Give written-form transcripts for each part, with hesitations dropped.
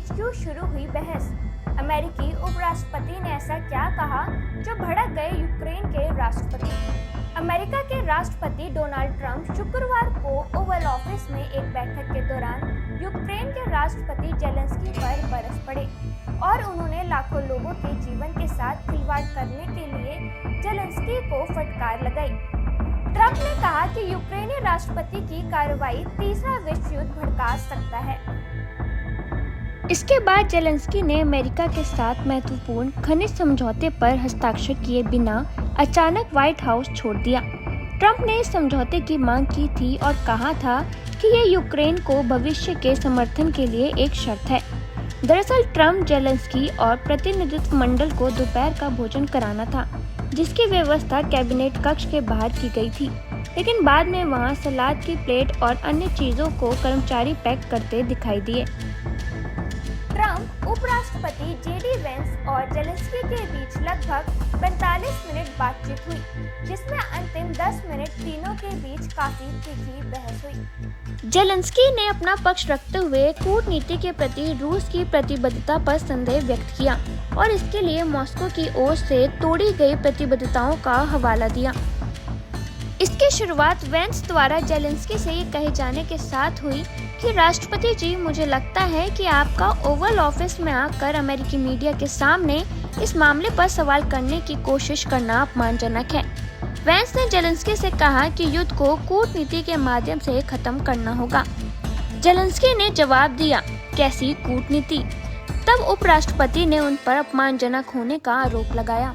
बीच क्यों शुरू हुई बहस? अमेरिकी उपराष्ट्रपति ने ऐसा क्या कहा जो भड़क गए यूक्रेन के राष्ट्रपति? अमेरिका के राष्ट्रपति डोनाल्ड ट्रंप शुक्रवार को ओवल ऑफिस में एक बैठक के दौरान यूक्रेन के राष्ट्रपति जेलेंस्की पर बरस पड़े और उन्होंने लाखों लोगों के जीवन के साथ खिलवाड़ करने के लिए जेलेंस्की को फटकार लगाई। ट्रंप ने कहा कि यूक्रेनी राष्ट्रपति की कार्रवाई तीसरा विश्व युद्ध भड़का सकता है। इसके बाद जेलेंस्की ने अमेरिका के साथ महत्वपूर्ण खनिज समझौते पर हस्ताक्षर किए बिना अचानक व्हाइट हाउस छोड़ दिया। ट्रंप ने इस समझौते की मांग की थी और कहा था कि ये यूक्रेन को भविष्य के समर्थन के लिए एक शर्त है। दरअसल ट्रंप जेलेंस्की और प्रतिनिधित्व मंडल को दोपहर का भोजन कराना था, जिसकी व्यवस्था कैबिनेट कक्ष के बाहर की गई थी, लेकिन बाद में वहां सलाद की प्लेट और अन्य चीजों को कर्मचारी पैक करते दिखाई दिए। ट्रंप, उपराष्ट्रपति जेडी वेंस और जेलेंस्की के बीच लगभग 45 मिनट बातचीत हुई, जिसमें अंतिम 10 मिनट तीनों के बीच काफी तीखी बहस हुई। जेलेंस्की ने अपना पक्ष रखते हुए कूटनीति के प्रति रूस की प्रतिबद्धता पर संदेह व्यक्त किया और इसके लिए मॉस्को की ओर से तोड़ी गई प्रतिबद्धताओं का हवाला दिया। इसकी शुरुआत वेंस द्वारा जेलेंस्की से ये कहे जाने के साथ हुई कि राष्ट्रपति जी, मुझे लगता है कि आपका ओवल ऑफिस में आकर अमेरिकी मीडिया के सामने इस मामले पर सवाल करने की कोशिश करना अपमानजनक है। वेंस ने जेलेंस्की से कहा कि युद्ध को कूटनीति के माध्यम से खत्म करना होगा। जेलेंस्की ने जवाब दिया, कैसी कूटनीति? तब उपराष्ट्रपति ने उन पर अपमानजनक होने का आरोप लगाया।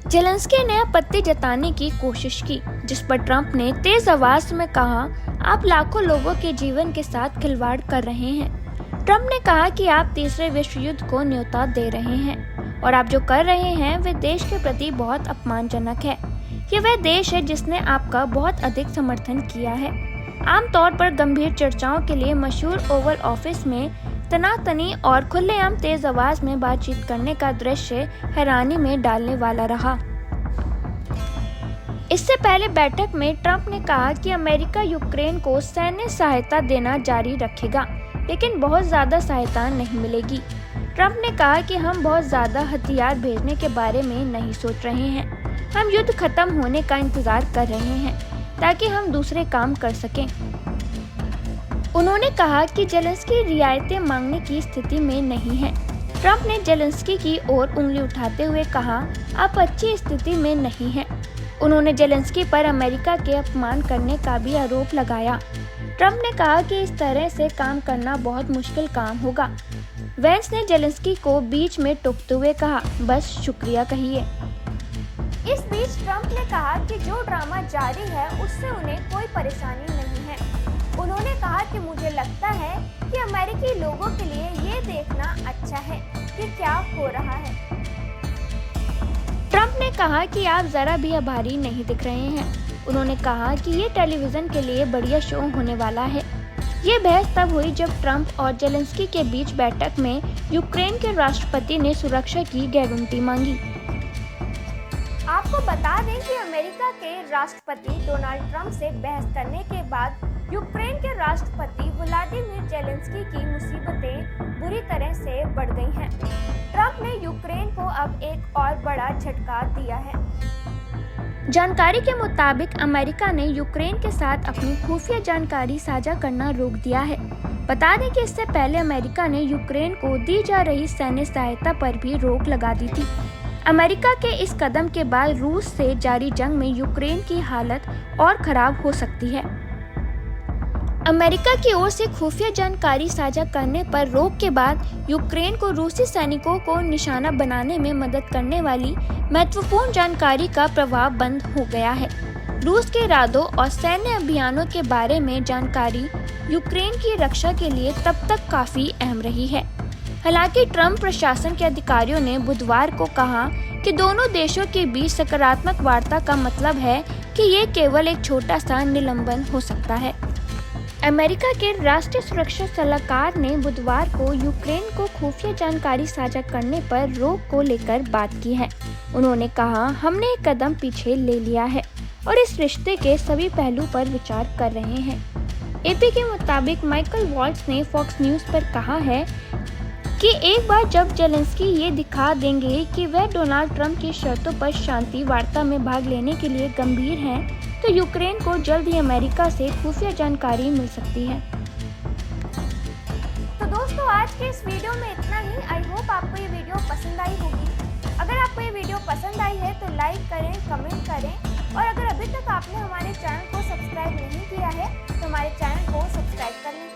जेलेंस्की ने आपत्ति जताने की कोशिश की, जिस पर ट्रंप ने तेज आवाज में कहा, आप लाखों लोगों के जीवन के साथ खिलवाड़ कर रहे हैं। ट्रंप ने कहा कि आप तीसरे विश्व युद्ध को न्योता दे रहे हैं और आप जो कर रहे हैं वे देश के प्रति बहुत अपमानजनक है। ये वह देश है जिसने आपका बहुत अधिक समर्थन किया है। आमतौर पर गंभीर चर्चाओं के लिए मशहूर ओवल ऑफिस में तनातनी और खुलेआम तेज आवाज में बातचीत करने का दृश्य हैरानी में डालने वाला रहा। इससे पहले बैठक में ट्रंप ने कहा कि अमेरिका यूक्रेन को सैन्य सहायता देना जारी रखेगा, लेकिन बहुत ज्यादा सहायता नहीं मिलेगी। ट्रंप ने कहा कि हम बहुत ज्यादा हथियार भेजने के बारे में नहीं सोच रहे हैं। हम युद्ध खत्म होने का इंतजार कर रहे हैं ताकि हम दूसरे काम कर सकें। उन्होंने कहा कि जेलेंस्की रियायतें मांगने की स्थिति में नहीं है। ट्रंप ने जेलेंस्की की ओर उंगली उठाते हुए कहा, आप अच्छी स्थिति में नहीं हैं। उन्होंने जेलेंस्की पर अमेरिका के अपमान करने का भी आरोप लगाया। ट्रंप ने कहा कि इस तरह से काम करना बहुत मुश्किल काम होगा। वेंस ने जेलेंस्की को बीच में टोकते हुए कहा, बस शुक्रिया कहिए। इस बीच ट्रंप ने कहा कि जो ड्रामा जारी है उससे उन्हें कोई परेशानी नहीं है। उन्होंने कहा कि मुझे लगता है कि अमेरिकी लोगों के लिए ये देखना अच्छा है कि क्या हो रहा है। ट्रंप ने कहा कि आप जरा भी आभारी नहीं दिख रहे हैं। उन्होंने कहा कि ये टेलीविजन के लिए बढ़िया शो होने वाला है। ये बहस तब हुई जब ट्रंप और जेलेंस्की के बीच बैठक में यूक्रेन के राष्ट्रपति ने सुरक्षा की गारंटी मांगी। आपको बता दें कि अमेरिका के राष्ट्रपति डोनाल्ड ट्रंप से बहस करने के बाद यूक्रेन के राष्ट्रपति व्लादिमीर जेलेंस्की की मुसीबतें बुरी तरह से बढ़ गई हैं। ट्रंप ने यूक्रेन को अब एक और बड़ा झटका दिया है। जानकारी के मुताबिक अमेरिका ने यूक्रेन के साथ अपनी खुफिया जानकारी साझा करना रोक दिया है। बता दें कि इससे पहले अमेरिका ने यूक्रेन को दी जा रही सैन्य सहायता पर भी रोक लगा दी थी। अमेरिका के इस कदम के बाद रूस से जारी जंग में यूक्रेन की हालत और खराब हो सकती है। अमेरिका की ओर से खुफिया जानकारी साझा करने पर रोक के बाद यूक्रेन को रूसी सैनिकों को निशाना बनाने में मदद करने वाली महत्वपूर्ण जानकारी का प्रवाह बंद हो गया है। रूस के इरादों और सैन्य अभियानों के बारे में जानकारी यूक्रेन की रक्षा के लिए तब तक काफी अहम रही है। हालांकि ट्रंप प्रशासन के अधिकारियों ने बुधवार को कहा कि दोनों देशों के बीच सकारात्मक वार्ता का मतलब है कि ये केवल एक छोटा सा निलंबन हो सकता है। अमेरिका के राष्ट्रीय सुरक्षा सलाहकार ने बुधवार को यूक्रेन को खुफिया जानकारी साझा करने पर रोक को लेकर बात की है। उन्होंने कहा, हमने एक कदम पीछे ले लिया है और इस रिश्ते के सभी पहलू पर विचार कर रहे हैं। एपी के मुताबिक माइकल वॉल्ट्ज ने फॉक्स न्यूज़ पर कहा है कि एक बार जब जेलेंस्की ये दिखा देंगे कि वह डोनाल्ड ट्रंप की शर्तों पर शांति वार्ता में भाग लेने के लिए गंभीर हैं, तो यूक्रेन को जल्द ही अमेरिका से खुफिया जानकारी मिल सकती है। तो दोस्तों, आज के इस वीडियो में इतना ही। आई होप आपको ये वीडियो पसंद आई होगी। अगर आपको ये वीडियो पसंद आई है तो लाइक करें, कमेंट करें, और अगर अभी तक आपने हमारे चैनल को सब्सक्राइब नहीं किया है तो हमारे चैनल को सब्सक्राइब कर लें।